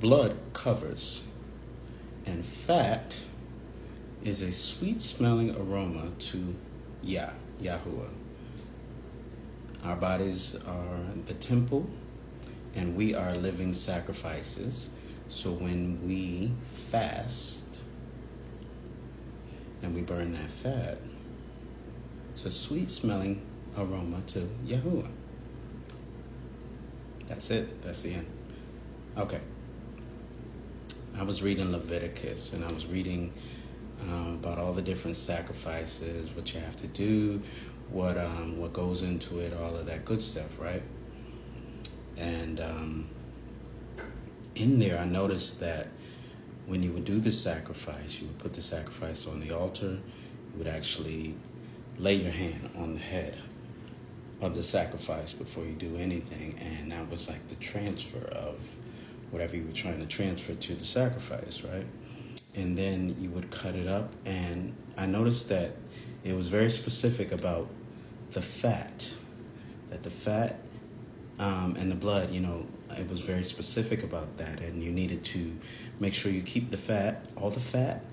blood covers, and fat is a sweet-smelling aroma to Yahuwah. Our bodies are the temple, and we are living sacrifices. So when we fast and we burn that fat, it's a sweet-smelling aroma to Yahuwah. That's it. That's the end. Okay. I was reading Leviticus, and I was reading about all the different sacrifices, what you have to do, what goes into it, all of that good stuff, right? And in there, I noticed that when you would do the sacrifice, you would put the sacrifice on the altar. You would actually lay your hand on the head of the sacrifice before you do anything, and that was like the transfer of whatever you were trying to transfer to the sacrifice, right? And then you would cut it up, and I noticed that it was very specific about the fat, that the fat and the blood, it was very specific about that, and you needed to make sure you keep the fat, all the fat,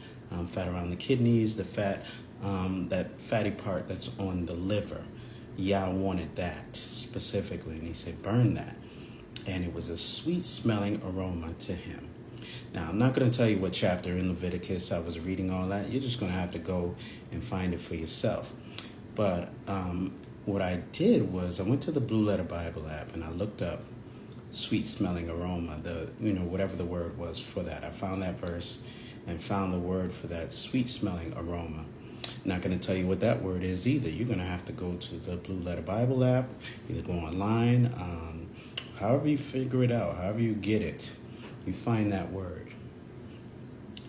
fat around the kidneys, the fat, that fatty part that's on the liver. Yah wanted that specifically, and he said, burn that. And it was a sweet-smelling aroma to him. Now, I'm not going to tell you what chapter in Leviticus I was reading all that. You're just going to have to go and find it for yourself. But what I did was I went to the Blue Letter Bible app, and I looked up sweet-smelling aroma, whatever the word was for that. I found that verse and found the word for that sweet-smelling aroma. Not going to tell you what that word is either. You're going to have to go to the Blue Letter Bible app, either go online, however you figure it out, however you get it, you find that word.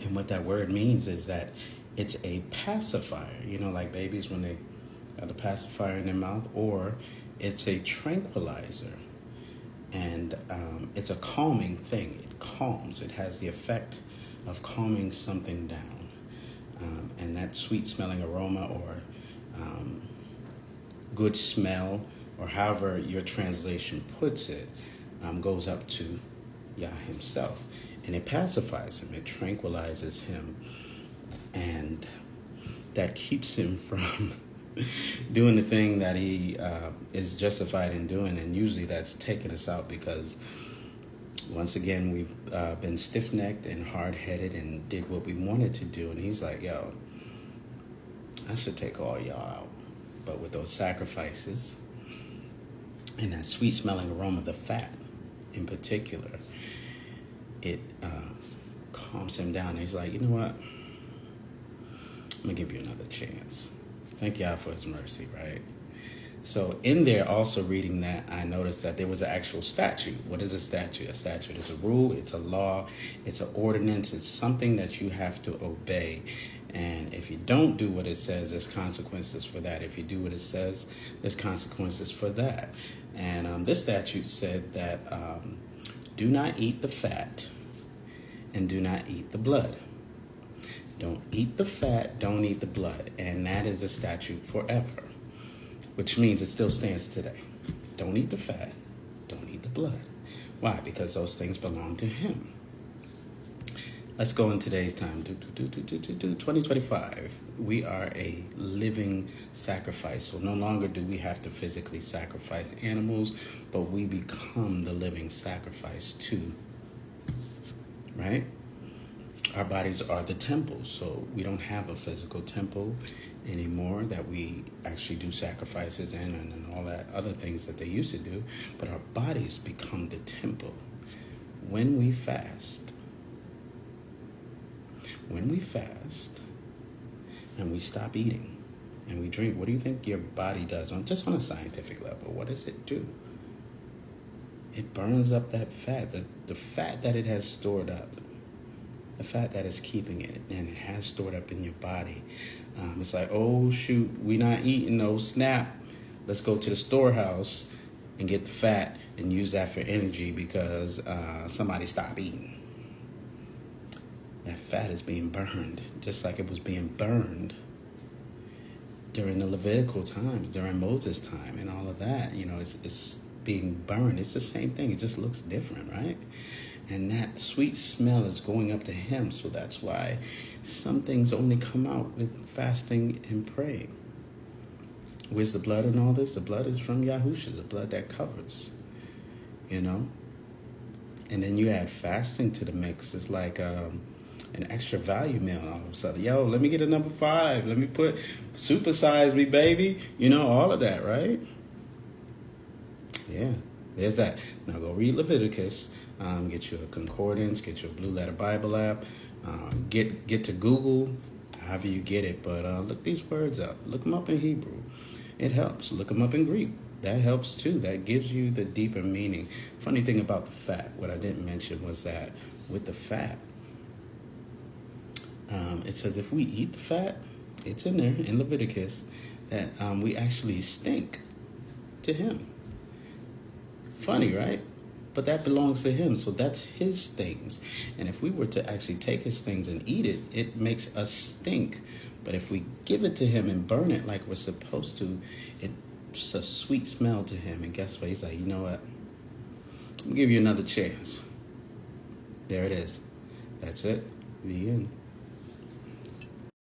And what that word means is that it's a pacifier, like babies when they have the pacifier in their mouth, or it's a tranquilizer. And it's a calming thing. It calms. It has the effect of calming something down. And that sweet-smelling aroma or good smell, or however your translation puts it, goes up to Yah himself. And it pacifies him. It tranquilizes him. And that keeps him from doing the thing that he is justified in doing. And usually that's taking us out because, once again, we've been stiff-necked and hard-headed and did what we wanted to do. And he's like, yo, I should take all y'all out. But with those sacrifices and that sweet-smelling aroma, the fat in particular, it calms him down. And he's like, you know what? I'm going to give you another chance. Thank y'all for his mercy, right? So in there, also reading that, I noticed that there was an actual statute. What is a statute? A statute is a rule, it's a law, it's an ordinance, it's something that you have to obey. And if you don't do what it says, there's consequences for that. If you do what it says, there's consequences for that. And this statute said that do not eat the fat and do not eat the blood. Don't eat the fat, don't eat the blood. And that is a statute forever, which means it still stands today. Don't eat the fat, don't eat the blood. Why? Because those things belong to him. Let's go in today's time. 2025. We are a living sacrifice. So no longer do we have to physically sacrifice animals, but we become the living sacrifice too. Right? Our bodies are the temple, so we don't have a physical temple anymore that we actually do sacrifices in and all that other things that they used to do, but our bodies become the temple. When we fast and we stop eating and we drink, what do you think your body does just on a scientific level? What does it do? It burns up that fat, the fat that it has stored up. The fat that is keeping it, and it has stored up in your body. It's like, oh, shoot, we not eating, no snap. Let's go to the storehouse and get the fat and use that for energy because somebody stopped eating. That fat is being burned, just like it was being burned during the Levitical times, during Moses' time and all of that. It's being burned. It's the same thing. It just looks different, right? And that sweet smell is going up to him. So that's why some things only come out with fasting and praying. Where's the blood and all this? The blood is from Yahusha, the blood that covers, you know? And then you add fasting to the mix. It's like an extra value meal all of a sudden. Yo, let me get a number 5. Let me supersize me, baby. You know, all of that, right? Yeah, there's that. Now go read Leviticus. Get you a concordance. Get you a Blue Letter Bible app. Get to Google, however you get it. But look these words up. Look them up in Hebrew. It helps. Look them up in Greek. That helps too. That gives you the deeper meaning. Funny thing about the fat, what I didn't mention was that with the fat, it says if we eat the fat, it's in there in Leviticus, that we actually stink to him. Funny, right? But that belongs to him, so that's his things. And if we were to actually take his things and eat it, it makes us stink. But if we give it to him and burn it like we're supposed to, it's a sweet smell to him. And guess what? He's like, you know what? I'm going to give you another chance. There it is. That's it. The end.